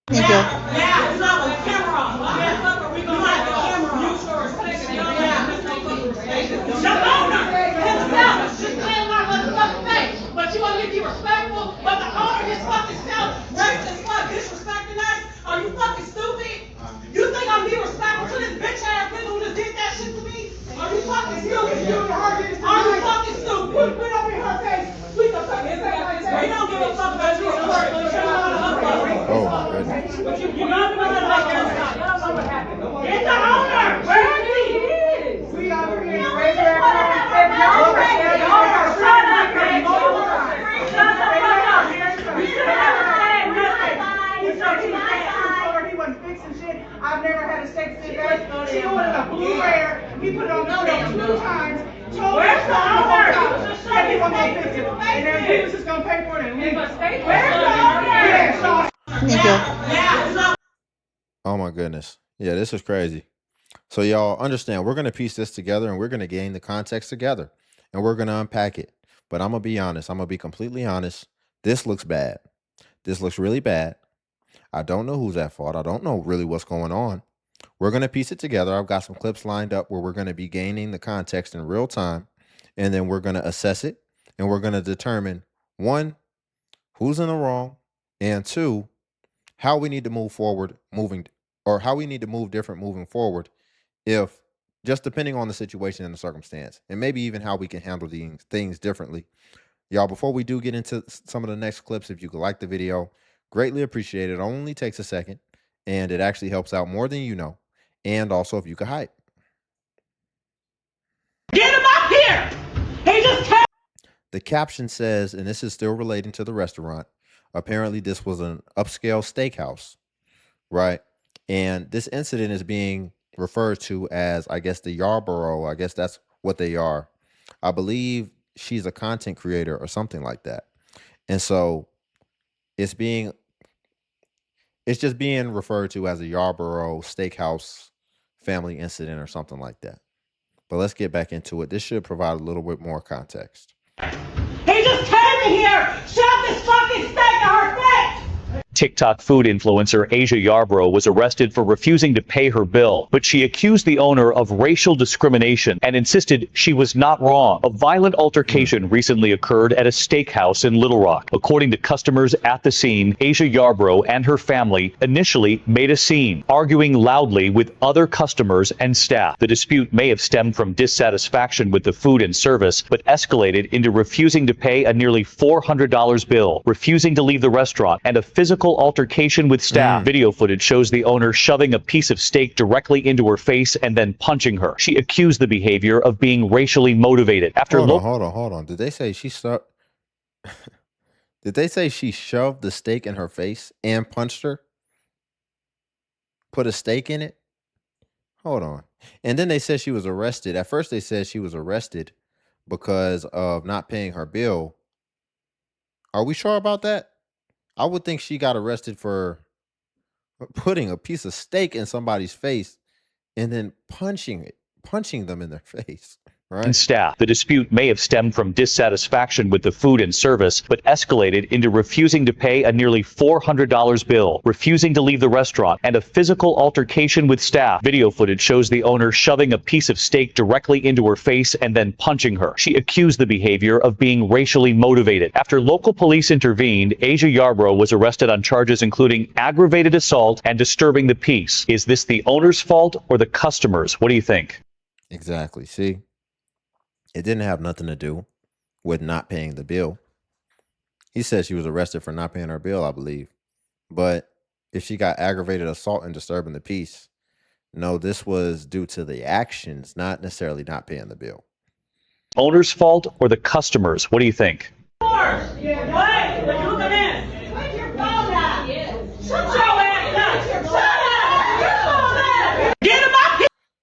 Thank you. Yeah, it's not with the camera on. Yeah, fuck, are we gonna have the camera on? Use your respect. Yeah, let's take fucking respect. The owner himself just came out with a fucking face. But you want me to be respectful? But the owner his fucking self, racist fuck, disrespecting us? Are you fucking stupid? You think I'm being respectful to this bitch ass nigga who just did that shit to me? Are you fucking stupid? Are you fucking stupid? Put up in her face. We can fucking say like that. We don't give a fuck about you. Oh my goodness. But you don't know like that. You don't know what happened. Get the owner. Where is he? We over here in regular I've never had a sex sit back. She ordered a blue rare. We put it on the table 2 times. Where's the owner? Said he wasn't gonna fix it. And then he was just gonna pay for it and leave. Where's the owner? Yeah, Thank you. yeah. Oh my goodness. Yeah, this is crazy. So y'all understand, we're going to piece this together and we're going to gain the context together and we're going to unpack it. But I'm going to be honest. I'm going to be completely honest. This looks bad. This looks really bad. I don't know who's at fault. I don't know really what's going on. We're going to piece it together. I've got some clips lined up where we're going to be gaining the context in real time. And then we're going to assess it. And we're going to determine, one, who's in the wrong. And two, how we need to move forward how we need to move different moving forward, if just depending on the situation and the circumstance, and maybe even how we can handle these things differently. Y'all, before we do get into some of the next clips, if you could like the video, greatly appreciate it. It only takes a second and it actually helps out more than you know. And also if you could hype. Get him up here! He just came. The caption says, and this is still relating to the restaurant, apparently this was an upscale steakhouse, right? And this incident is being referred to as, I guess, the Yarbrough. I guess that's what they are. I believe she's a content creator or something like that. And so it's just being referred to as a Yarbrough steakhouse family incident or something like that. But let's get back into it. This should provide a little bit more context. He just came in here, shoved this fucking steak in her face! TikTok food influencer Asia Yarbrough was arrested for refusing to pay her bill, but she accused the owner of racial discrimination and insisted she was not wrong. A violent altercation recently occurred at a steakhouse in Little Rock. According to customers at the scene, Asia Yarbrough and her family initially made a scene, arguing loudly with other customers and staff. The dispute may have stemmed from dissatisfaction with the food and service, but escalated into refusing to pay a nearly $400 bill, refusing to leave the restaurant, and a physical altercation with staff. Video footage shows the owner shoving a piece of steak directly into her face and then punching her. She accused the behavior of being racially motivated. After Hold on. Did they say Did they say she shoved the steak in her face and punched her? Put a steak in it? Hold on. And then they said she was arrested. At first they said she was arrested because of not paying her bill. Are we sure about that? I would think she got arrested for putting a piece of steak in somebody's face and then punching them in their face. Right. And staff. The dispute may have stemmed from dissatisfaction with the food and service, but escalated into refusing to pay a nearly $400 bill, refusing to leave the restaurant, and a physical altercation with staff. Video footage shows the owner shoving a piece of steak directly into her face and then punching her. She accused the behavior of being racially motivated. After local police intervened, Asia Yarbrough was arrested on charges including aggravated assault and disturbing the peace. Is this the owner's fault or the customer's? What do you think? Exactly. See? It didn't have nothing to do with not paying the bill. He said she was arrested for not paying her bill, I believe. But if she got aggravated assault and disturbing the peace, no, this was due to the actions, not necessarily not paying the bill. Owner's fault or the customer's? What do you think?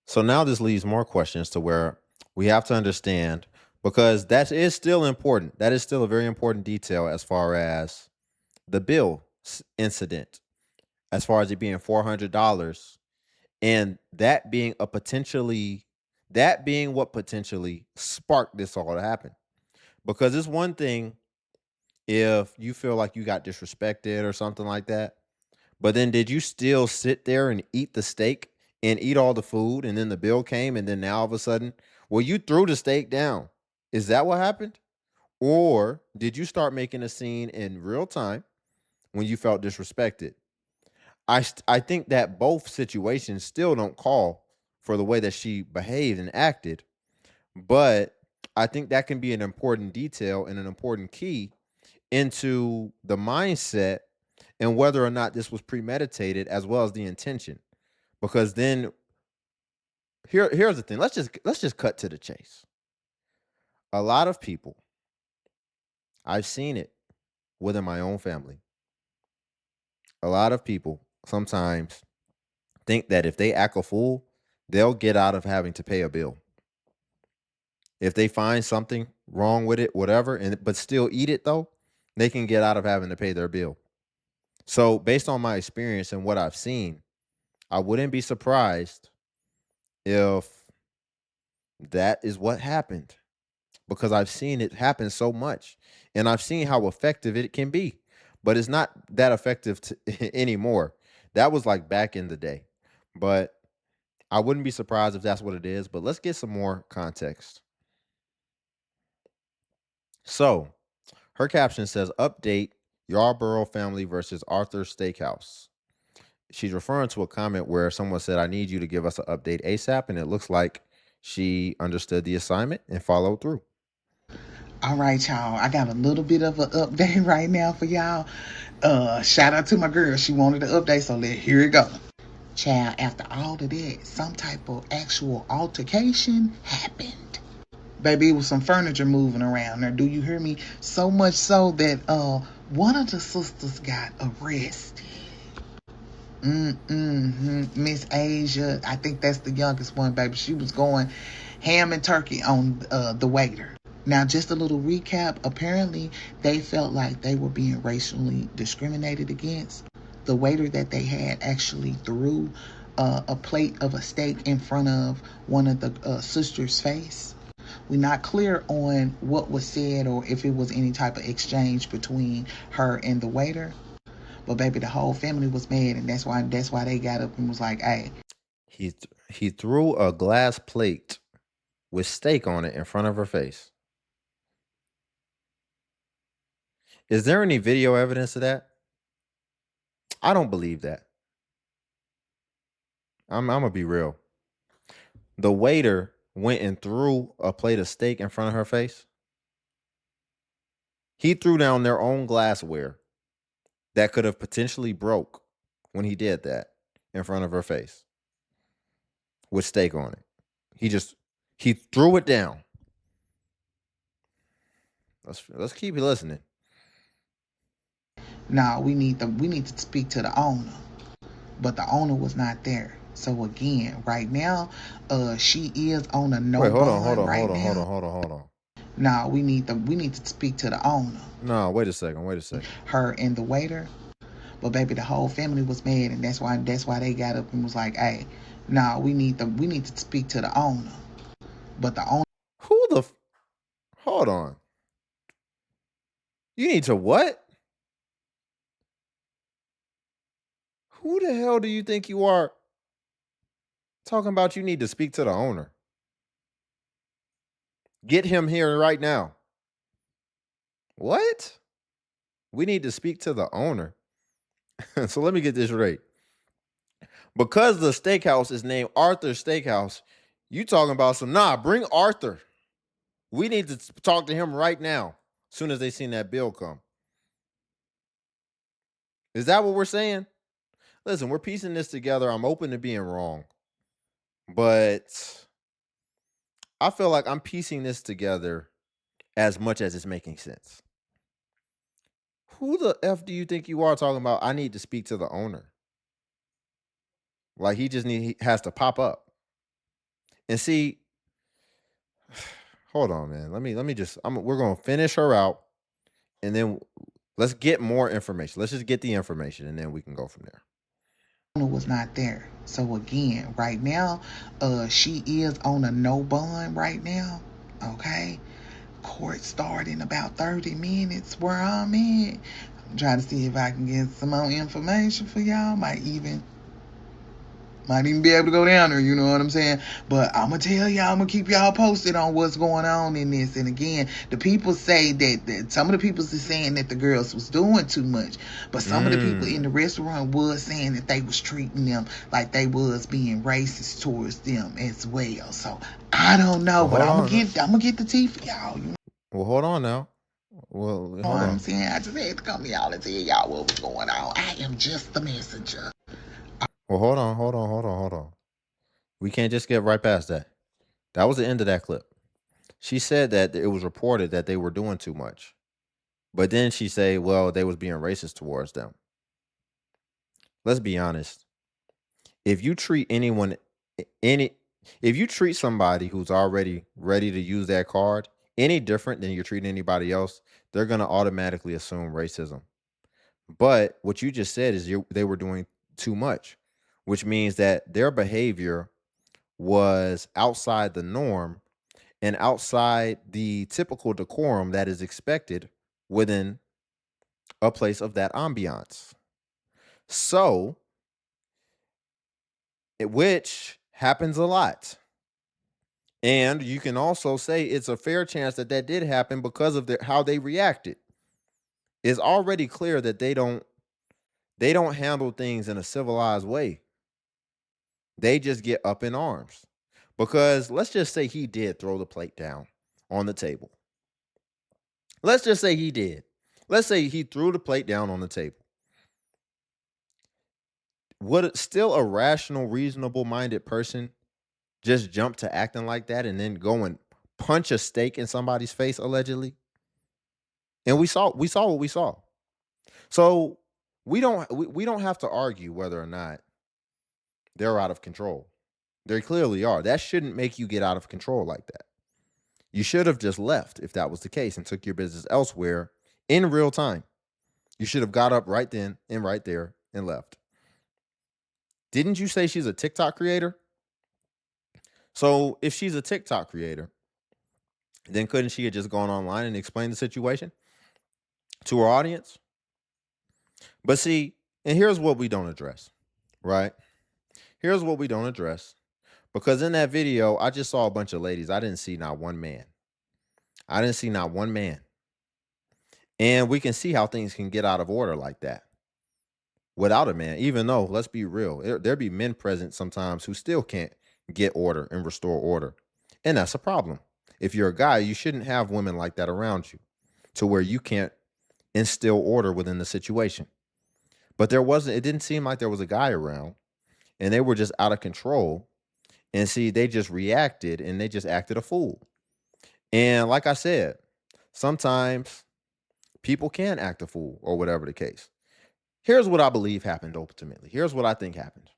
So now this leaves more questions to where we have to understand, because that is still important. That is still a very important detail as far as the bill incident, as far as it being $400 and that being what potentially sparked this all to happen. Because it's one thing if you feel like you got disrespected or something like that, But then did you still sit there and eat the steak and eat all the food, and then the bill came, and then now all of a sudden, well, you threw the steak down. Is that what happened? Or did you start making a scene in real time when you felt disrespected? I think that both situations still don't call for the way that she behaved and acted, but I think that can be an important detail and an important key into the mindset and whether or not this was premeditated as well as the intention. Because then here's the thing. Let's just cut to the chase. A lot of people, I've seen it within my own family. A lot of people sometimes think that if they act a fool, they'll get out of having to pay a bill. If they find something wrong with it, whatever, and but still eat it though, they can get out of having to pay their bill. So, based on my experience and what I've seen, I wouldn't be surprised if that is what happened because I've seen it happen so much and I've seen how effective it can be. But it's not that effective anymore. That was like back in the day. But I wouldn't be surprised if that's what it is. But let's get some more context. So, her caption says, update Yarbrough family versus Arthur Steakhouse. She's referring to a comment where someone said, I need you to give us an update ASAP. And it looks like she understood the assignment and followed through. All right, y'all. I got a little bit of an update right now for y'all. Shout out to my girl. She wanted the update, so here it go. Child, after all of that, some type of actual altercation happened. Baby, it was some furniture moving around there. Do you hear me? So much so that one of the sisters got arrested. Miss Asia, I think that's the youngest one, baby. She was going ham and turkey on the waiter. Now, just a little recap. Apparently, they felt like they were being racially discriminated against. The waiter that they had actually threw a plate of a steak in front of one of the sisters' face. We're not clear on what was said or if it was any type of exchange between her and the waiter. But baby, the whole family was mad, and that's why they got up and was like, "Hey." He threw a glass plate with steak on it in front of her face. Is there any video evidence of that? I don't believe that. I'm gonna be real. The waiter went and threw a plate of steak in front of her face. He threw down their own glassware that could have potentially broke when he did that in front of her face with steak on it. He threw it down. Let's keep listening. No, we need to speak to the owner, but the owner was not there. So again, right now, she is on a no bond. Wait, hold on. No, we need to speak to the owner. No, wait a second. Her and the waiter. But baby, the whole family was mad, and that's why they got up and was like, "Hey, no, we need to speak to the owner." But the owner. Hold on. You need to what? Who the hell do you think you are talking about you need to speak to the owner? Get him here right now. What? We need to speak to the owner. So let me get this right. Because the steakhouse is named Arthur Steakhouse, you talking about bring Arthur. We need to talk to him right now, as soon as they seen that bill come. Is that what we're saying? Listen, we're piecing this together. I'm open to being wrong. But I feel like I'm piecing this together as much as it's making sense. Who the F do you think you are talking about? I need to speak to the owner. Like he has to pop up. And see, hold on, man. We're going to finish her out and then let's get more information. Let's just get the information and then we can go from there. Was not there. So again, right now, she is on a no bond right now. Okay. Court start in about 30 minutes where I'm at. I'm trying to see if I can get some more information for y'all. Might even be able to go down there, you know what I'm saying? But I'm gonna tell y'all, I'm gonna keep y'all posted on what's going on in this. And again, the people say that some of the people are saying that the girls was doing too much, but some of the people in the restaurant was saying that they was treating them like they was being racist towards them as well. So I don't know, Well, but hold I'm on. gonna get the tea for y'all. You Well, hold on now. Well, know hold what I'm on. saying? I just had to come to y'all and tell y'all what was going on. I am just the messenger. Well, hold on. We can't just get right past that. That was the end of that clip. She said that it was reported that they were doing too much. But then she say, well, they was being racist towards them. Let's be honest. If you treat anyone any if you treat somebody who's already ready to use that card any different than you're treating anybody else, they're going to automatically assume racism. But what you just said is they were doing too much, which means that their behavior was outside the norm and outside the typical decorum that is expected within a place of that ambiance. So, which happens a lot. And you can also say it's a fair chance that that did happen because of how they reacted. It's already clear that they don't handle things in a civilized way. They just get up in arms. Because let's just say he did throw the plate down on the table. Let's just say he did. Let's say he threw the plate down on the table. Would still a rational, reasonable minded person just jump to acting like that and then go and punch a steak in somebody's face allegedly? And we saw what we saw. So we don't have to argue whether or not they're out of control. They clearly are. That shouldn't make you get out of control like that. You should have just left if that was the case and took your business elsewhere in real time. You should have got up right then and right there and left. Didn't you say she's a TikTok creator? So if she's a TikTok creator, then couldn't she have just gone online and explained the situation to her audience? But see, and here's what we don't address, right? Here's what we don't address. Because in that video, I just saw a bunch of ladies. I didn't see not one man. I didn't see not one man. And we can see how things can get out of order like that without a man, even though, let's be real, there be men present sometimes who still can't get order and restore order. And that's a problem. If you're a guy, you shouldn't have women like that around you to where you can't instill order within the situation. But it didn't seem like there was a guy around and they were just out of control. And see, they just reacted and they just acted a fool. And like I said, sometimes people can act a fool or whatever the case. Here's what I believe happened ultimately. Here's what I think happened.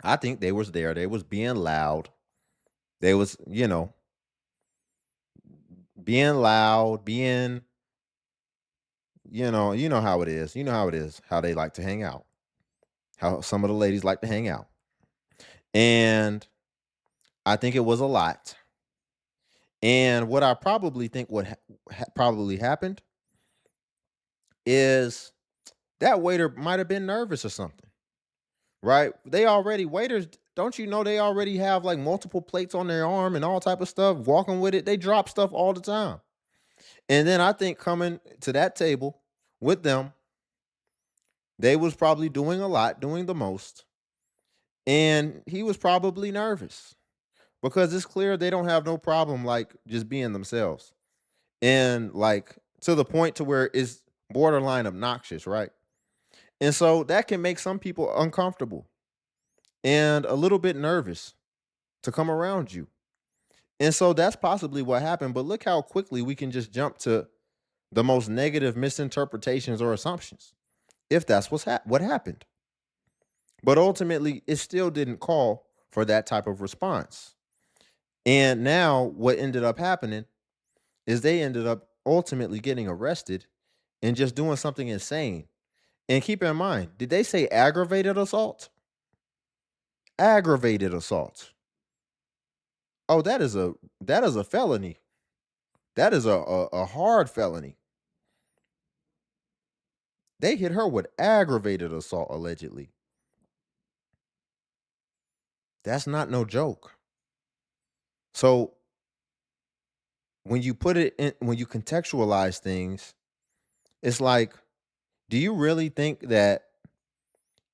I think they was there. They was being loud. They was, being loud, being, you know how it is. You know how it is, how they like to hang out. How some of the ladies like to hang out. And I think it was a lot. And what I probably think what probably happened is that waiter might have been nervous or something, right? Waiters, don't you know they already have like multiple plates on their arm and all type of stuff, walking with it. They drop stuff all the time. And then I think coming to that table with them, they was probably doing a lot, doing the most. And he was probably nervous because it's clear they don't have no problem like just being themselves. And like to the point to where it's borderline obnoxious, right? And so that can make some people uncomfortable and a little bit nervous to come around you. And so that's possibly what happened. But look how quickly we can just jump to the most negative misinterpretations or assumptions if that's what happened. But ultimately, it still didn't call for that type of response. And now what ended up happening is they ended up ultimately getting arrested and just doing something insane. And keep in mind, did they say aggravated assault? Aggravated assault. Oh, that is a felony. That is a hard felony. They hit her with aggravated assault, allegedly. That's not no joke. So when you put it in, when you contextualize things, it's like, do you really think that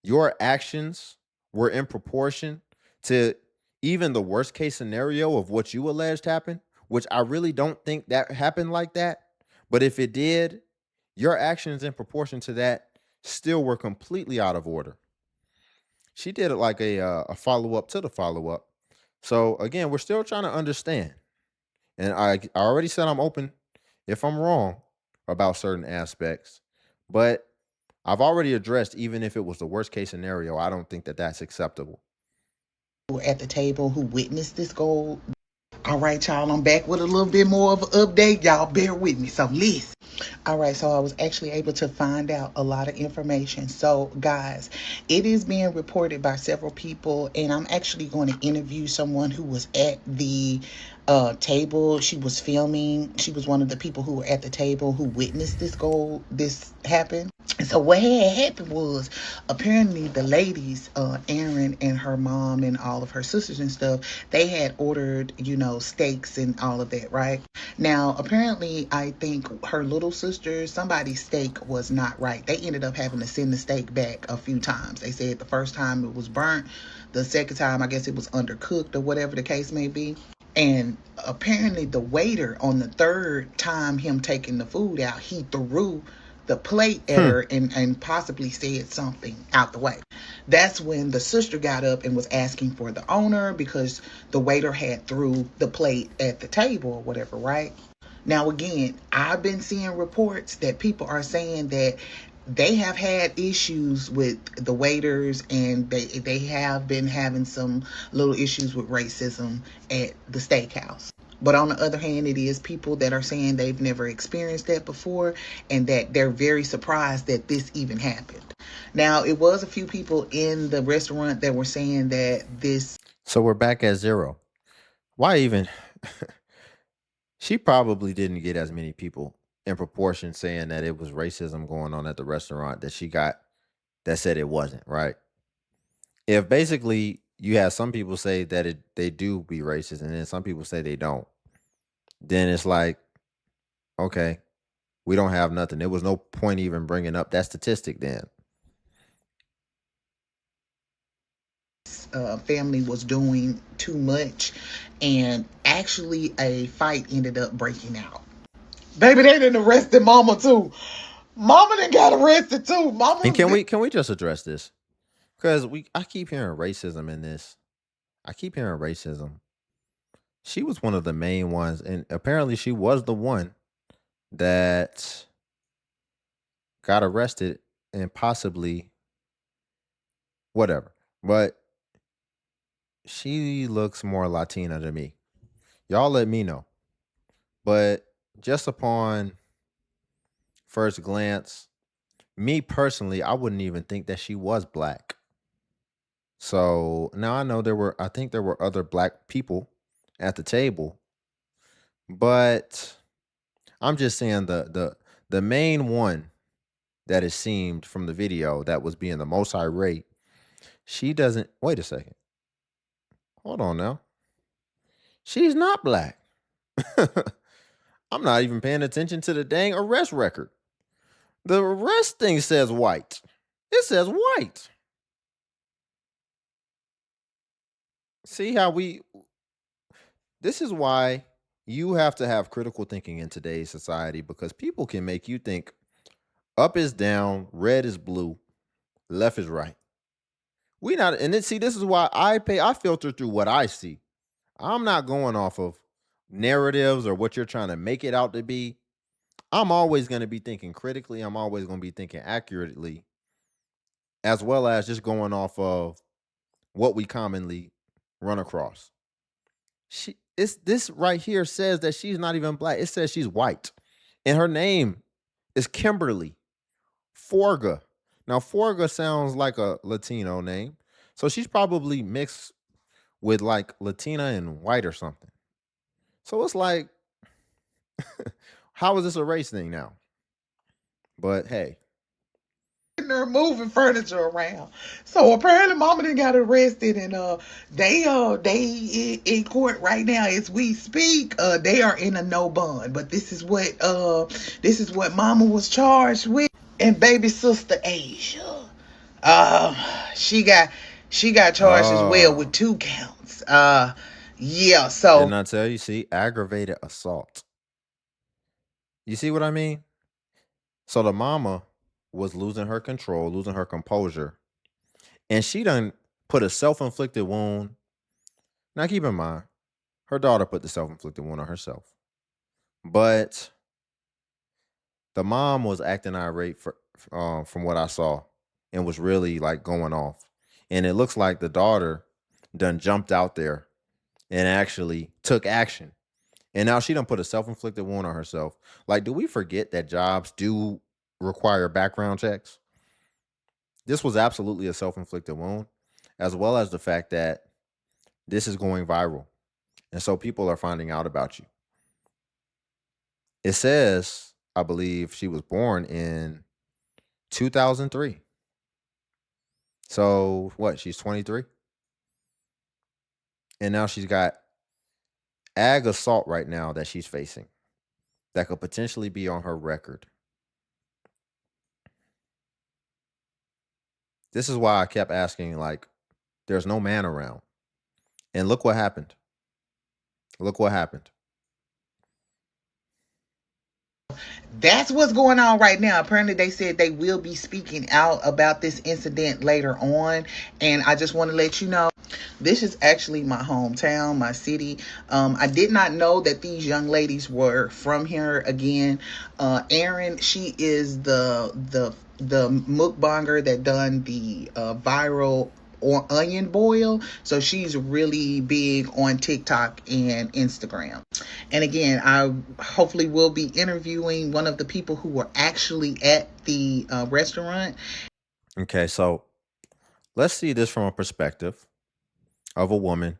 your actions were in proportion to even the worst case scenario of what you alleged happened? Which I really don't think that happened like that. But if it did, your actions in proportion to that still were completely out of order. She did it like a follow up to the follow up. So again, we're still trying to understand. And I already said I'm open if I'm wrong about certain aspects, but I've already addressed, even if it was the worst case scenario, I don't think that that's acceptable. At the table who witnessed this goal. All right, y'all, I'm back with a little bit more of an update. Y'all bear with me. So listen. All right, so I was actually able to find out a lot of information. So, guys, it is being reported by several people, and I'm actually going to interview someone who was at the table. She was filming. She was one of the people who were at the table who witnessed this happen. And so what had happened was, apparently the ladies, Erin and her mom and all of her sisters and stuff, they had ordered, steaks and all of that, right? Now, apparently, I think her little sister, somebody's steak was not right. They ended up having to send the steak back a few times. They said the first time it was burnt, the second time, I guess it was undercooked or whatever the case may be. And apparently, the waiter, on the third time him taking the food out, he threw the plate at Hmm. her and possibly said something out the way. That's when the sister got up and was asking for the owner because the waiter had threw the plate at the table or whatever, right? Now, again, I've been seeing reports that people are saying that they have had issues with the waiters, and they have been having some little issues with racism at the steakhouse. But on the other hand, it is people that are saying they've never experienced that before and that they're very surprised that this even happened. Now, it was a few people in the restaurant that were saying that this. So we're back at zero. Why even? She probably didn't get as many people in proportion saying that it was racism going on at the restaurant that she got that said it wasn't, right? If basically you have some people say that they do be racist and then some people say they don't, then it's like, okay, we don't have nothing. There was no point even bringing up that statistic then. Family was doing too much, and actually a fight ended up breaking out. Baby, they didn't arrested mama too. Mama done got arrested too. And Mama can we just address this? Because I keep hearing racism in this. I keep hearing racism. She was one of the main ones, and apparently she was the one that got arrested and possibly whatever. But she looks more Latina to me. Y'all let me know. But just upon first glance, me personally, I wouldn't even think that she was black. So now I know I think there were other black people at the table, but I'm just saying the main one that it seemed from the video that was being the most irate, she doesn't. Wait a second. Hold on now. She's not black. I'm not even paying attention to the dang arrest record. The arrest thing says white. It says white. See how this is why you have to have critical thinking in today's society, because people can make you think up is down, red is blue, left is right. We not, and then see, this is why I filter through what I see. I'm not going off of narratives or what you're trying to make it out to be. I'm always going to be thinking critically. I'm always going to be thinking accurately, as well as just going off of what we commonly run across. This right here says that she's not even black. It says she's white. And her name is Kimberly Forga. Now, Forga sounds like a Latino name. So she's probably mixed with like Latina and white or something. So it's like, how is this a race thing now? But hey, They're moving furniture around. So apparently mama didn't got arrested, and they in court right now as we speak. They are in a no bond. But this is what mama was charged with. And baby sister Asia. Uh she got charged as well with Oh, 2 counts. Yeah, didn't so I tell you? See, aggravated assault. You see what I mean? So the mama was losing her control, losing her composure, and she done put a self-inflicted wound. Now keep in mind, her daughter put the self-inflicted wound on herself. But the mom was acting irate from what I saw, and was really like going off. And it looks like the daughter done jumped out there and actually took action. And now she done put a self-inflicted wound on herself. Like, do we forget that jobs do require background checks? This was absolutely a self-inflicted wound, as well as the fact that this is going viral. And so people are finding out about you. It says, I believe she was born in 2003. So what? She's 23. And now she's got ag assault right now that she's facing that could potentially be on her record. This is why I kept asking, like, there's no man around. And look what happened. Look what happened. that's what's going on right now. Apparently, they said they will be speaking out about this incident later on. And I just want to let you know, this is actually my hometown, my city. I did not know that these young ladies were from here. Again, Erin, she is the mukbanger that done the viral or onion boil. So she's really big on TikTok and Instagram. And again, I hopefully will be interviewing one of the people who were actually at the restaurant. Okay, so let's see this from a perspective of a woman,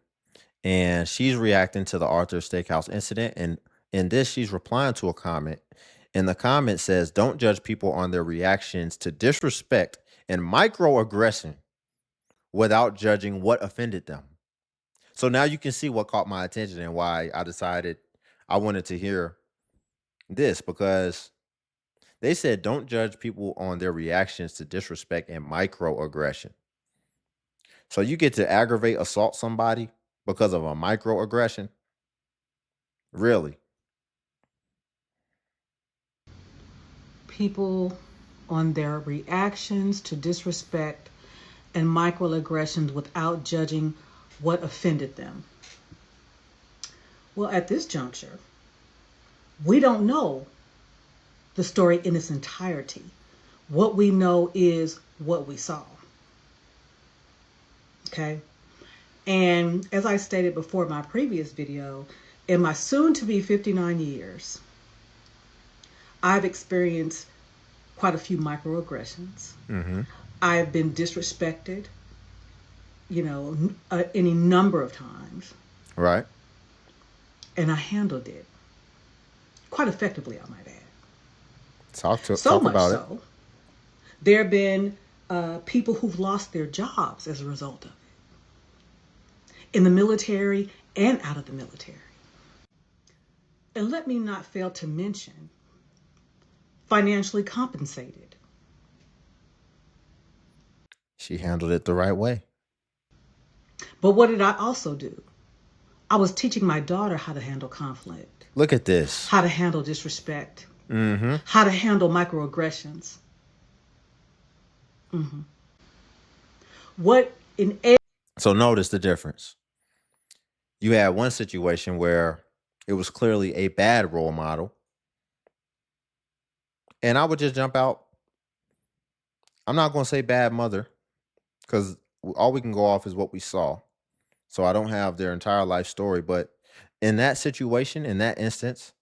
and she's reacting to the Arthur Steakhouse incident. And in this, she's replying to a comment. And the comment says, "Don't judge people on their reactions to disrespect and microaggression without judging what offended them." So now you can see what caught my attention and why I decided I wanted to hear this, because they said don't judge people on their reactions to disrespect and microaggression. So you get to aggravate assault somebody because of a microaggression? Really? People on their reactions to disrespect and microaggressions without judging what offended them. Well, at this juncture, we don't know the story in its entirety. What we know is what we saw. Okay? And as I stated before in my previous video, in my soon to be 59 years, I've experienced quite a few microaggressions. Mm-hmm. I've been disrespected, any number of times, Right. and I handled it quite effectively, I might add. So Talk much about it. so, there have been people who've lost their jobs as a result of it, in the military and out of the military. And let me not fail to mention financially compensated. She handled it the right way. But what did I also do? I was teaching my daughter how to handle conflict, Look at this. how to handle disrespect, Mm-hmm. how to handle microaggressions. Mm-hmm. What in So notice the difference. You had one situation where it was clearly a bad role model. And I would just jump out. I'm not going to say bad mother, because all we can go off is what we saw. So I don't have their entire life story. But in that situation, in that instance,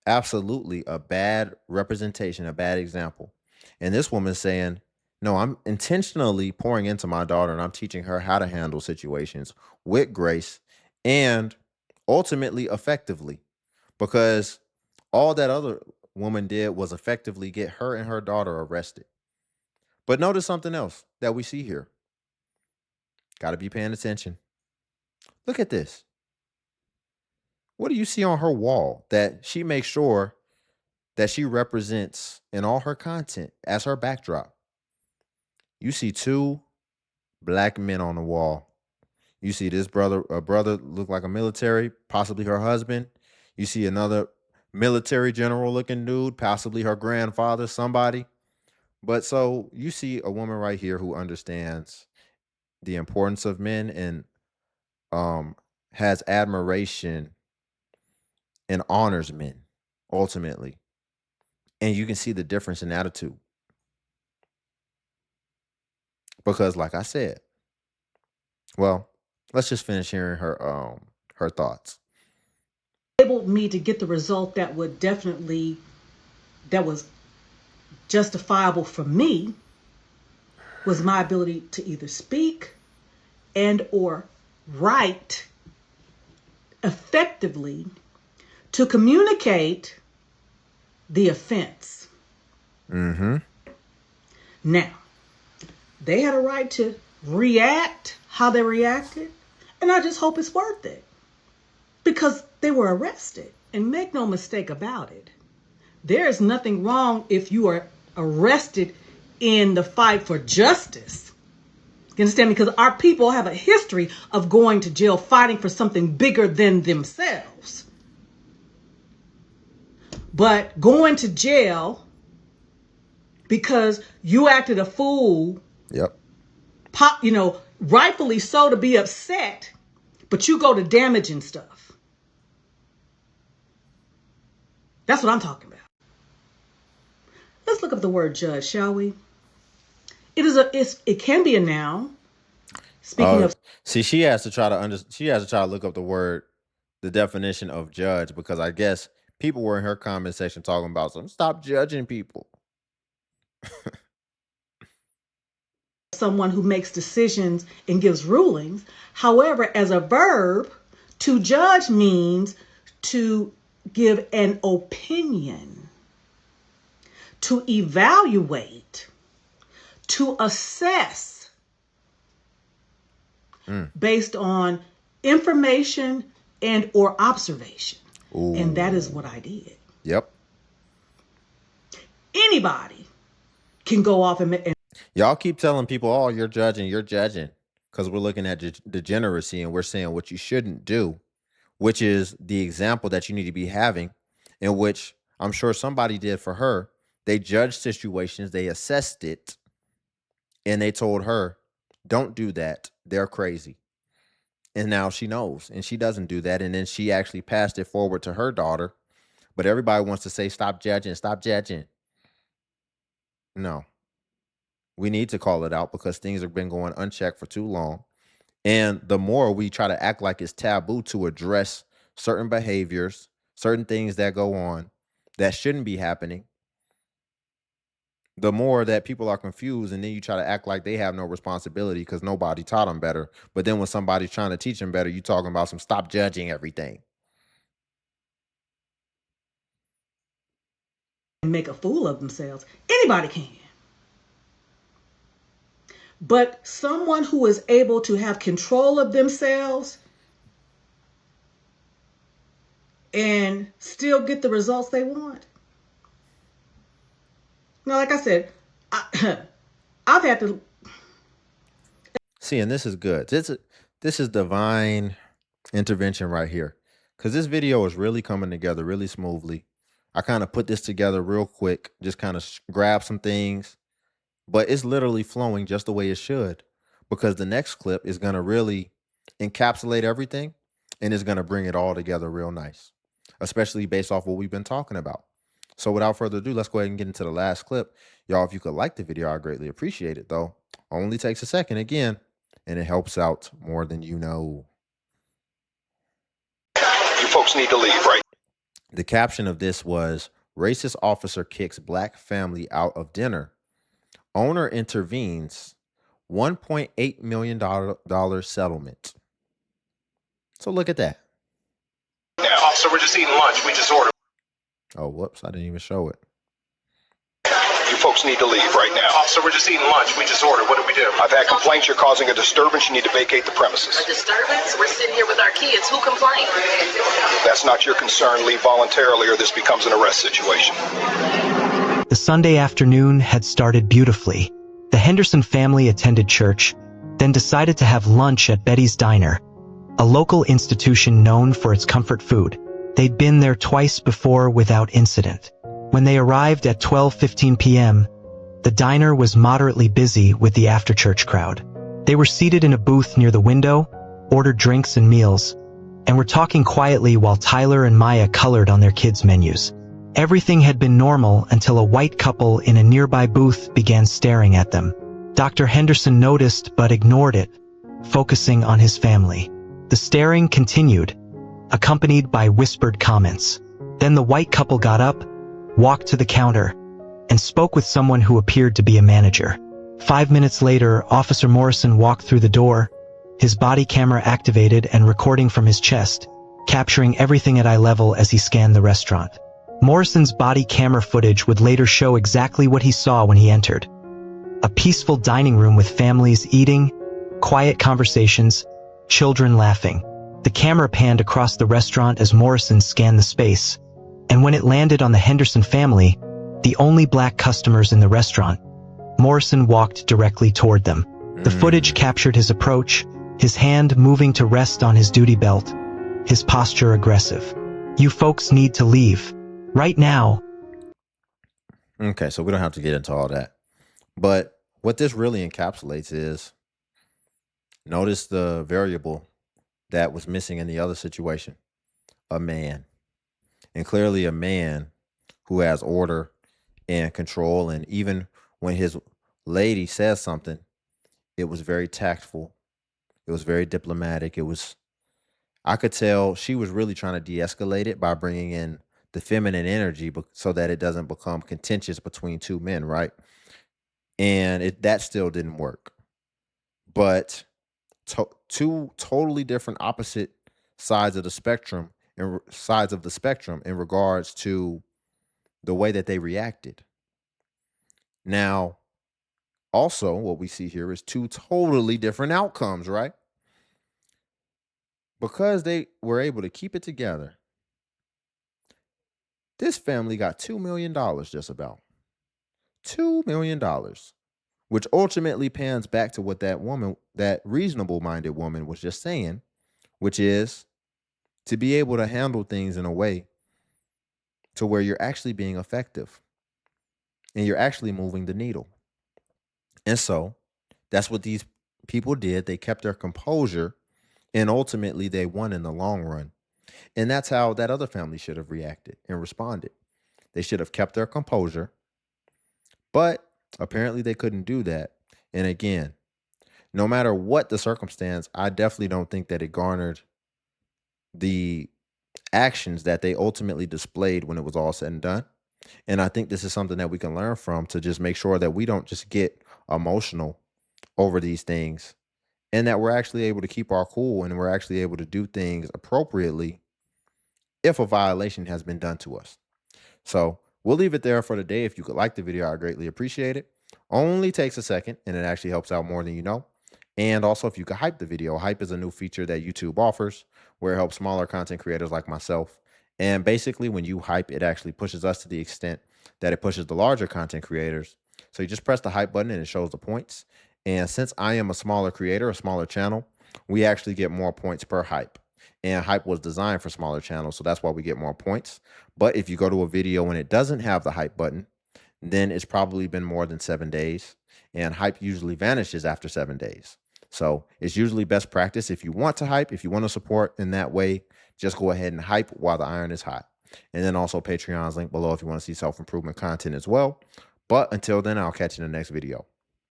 absolutely a bad representation, a bad example. And this woman's saying, no, I'm intentionally pouring into my daughter and I'm teaching her how to handle situations with grace and ultimately effectively, because all that other woman did was effectively get her and her daughter arrested. But notice something else that we see here. Got to be paying attention. Look at this. What do you see on her wall that she makes sure that she represents in all her content as her backdrop? You see two black men on the wall. You see this a brother look like a military, possibly her husband. You see another military general looking dude, possibly her grandfather, somebody. But so you see a woman right here who understands the importance of men and has admiration and honors men ultimately. And you can see the difference in attitude. Because like I said, well, let's just finish hearing her thoughts. Enabled me to get the result that was justifiable for me was my ability to either speak and or write effectively to communicate the offense. Mm-hmm. Now, they had a right to react how they reacted, and I just hope it's worth it. Because they were arrested. And make no mistake about it, there is nothing wrong if you are arrested in the fight for justice. You understand? Because our people have a history of going to jail fighting for something bigger than themselves. But going to jail because you acted a fool, Yep. rightfully so to be upset, but you go to damaging stuff. That's what I'm talking about. Let's look up the word judge, shall we? It can be a noun. Speaking of, see, she has to try to look up the definition of judge, because I guess people were in her comment section talking about stop judging people. someone who makes decisions and gives rulings. However, as a verb, to judge means to give an opinion, to evaluate, to assess based on information and or observation. Ooh. And that is what I did. Yep. Anybody can go off and Y'all keep telling people, oh, you're judging, because we're looking at degeneracy and we're saying what you shouldn't do, which is the example that you need to be having, in which I'm sure somebody did for her. They judged situations, they assessed it, and they told her, don't do that. They're crazy. And now she knows, and she doesn't do that. And then she actually passed it forward to her daughter. But everybody wants to say, stop judging, stop judging. No. We need to call it out because things have been going unchecked for too long. And the more we try to act like it's taboo to address certain behaviors, certain things that go on that shouldn't be happening, the more that people are confused, and then you try to act like they have no responsibility because nobody taught them better. But then when somebody's trying to teach them better, you talking about stop judging everything. make a fool of themselves. Anybody can. But someone who is able to have control of themselves and still get the results they want. Now, like I said, I've had to. See, and this is good. This is divine intervention right here, because this video is really coming together really smoothly. I kind of put this together real quick, just kind of grab some things, but it's literally flowing just the way it should, because the next clip is going to really encapsulate everything and is going to bring it all together real nice, especially based off what we've been talking about. So without further ado, let's go ahead and get into the last clip. Y'all, if you could like the video, I greatly appreciate it, though. Only takes a second again, and it helps out more than you know. You folks need to leave, right? The caption of this was, racist officer kicks black family out of dinner. Owner intervenes, $1.8 million settlement. So look at that. Yeah, officer, we're just eating lunch. We just ordered. Oh, whoops, I didn't even show it. You folks need to leave right now. Officer, we're just eating lunch. We just ordered. What do we do? I've had complaints you're causing a disturbance. You need to vacate the premises. A disturbance? We're sitting here with our kids. Who complained? That's not your concern. Leave voluntarily or this becomes an arrest situation. The Sunday afternoon had started beautifully. The Henderson family attended church, then decided to have lunch at Betty's Diner, a local institution known for its comfort food. They'd been there twice before without incident. When they arrived at 12:15 p.m., the diner was moderately busy with the after-church crowd. They were seated in a booth near the window, ordered drinks and meals, and were talking quietly while Tyler and Maya colored on their kids' menus. Everything had been normal until a white couple in a nearby booth began staring at them. Dr. Henderson noticed but ignored it, focusing on his family. The staring continued, accompanied by whispered comments. Then the white couple got up, walked to the counter, and spoke with someone who appeared to be a manager. 5 minutes later, Officer Morrison walked through the door, his body camera activated and recording from his chest, capturing everything at eye level as he scanned the restaurant. Morrison's body camera footage would later show exactly what he saw when he entered. A peaceful dining room with families eating, quiet conversations, children laughing. The camera panned across the restaurant as Morrison scanned the space, and when it landed on the Henderson family, the only black customers in the restaurant, Morrison walked directly toward them. The footage captured his approach, his hand moving to rest on his duty belt, his posture aggressive. "You folks need to leave. Right now." Okay, so we don't have to get into all that. But what this really encapsulates is, notice the variable that was missing in the other situation. A man. And clearly a man who has order and control. And even when his lady says something, it was very tactful. It was very diplomatic. I could tell she was really trying to de-escalate it by bringing in the feminine energy so that it doesn't become contentious between two men, right? And that still didn't work. But two totally different opposite sides of the spectrum in regards to the way that they reacted. Now, also what we see here is two totally different outcomes, right? Because they were able to keep it together, this family got $2 million, just about. $2 million, which ultimately pans back to what that reasonable-minded woman was just saying, which is to be able to handle things in a way to where you're actually being effective and you're actually moving the needle. And so that's what these people did. They kept their composure, and ultimately they won in the long run. And that's how that other family should have reacted and responded. They should have kept their composure, but apparently they couldn't do that. And again, no matter what the circumstance, I definitely don't think that it garnered the actions that they ultimately displayed when it was all said and done. And I think this is something that we can learn from, to just make sure that we don't just get emotional over these things, and that we're actually able to keep our cool and we're actually able to do things appropriately if a violation has been done to us. So we'll leave it there for today. If you could like the video, I greatly appreciate it. Only takes a second, and it actually helps out more than you know. And also, if you could hype the video. Hype is a new feature that YouTube offers where it helps smaller content creators like myself. And basically, when you hype, it actually pushes us to the extent that it pushes the larger content creators. So you just press the hype button and it shows the points. And since I am a smaller creator, a smaller channel, we actually get more points per hype. And hype was designed for smaller channels, so that's why we get more points. But if you go to a video and it doesn't have the hype button, then it's probably been more than 7 days. And hype usually vanishes after 7 days. So it's usually best practice, if you want to hype, if you want to support in that way, just go ahead and hype while the iron is hot. And then also Patreon's link below if you want to see self-improvement content as well. But until then, I'll catch you in the next video.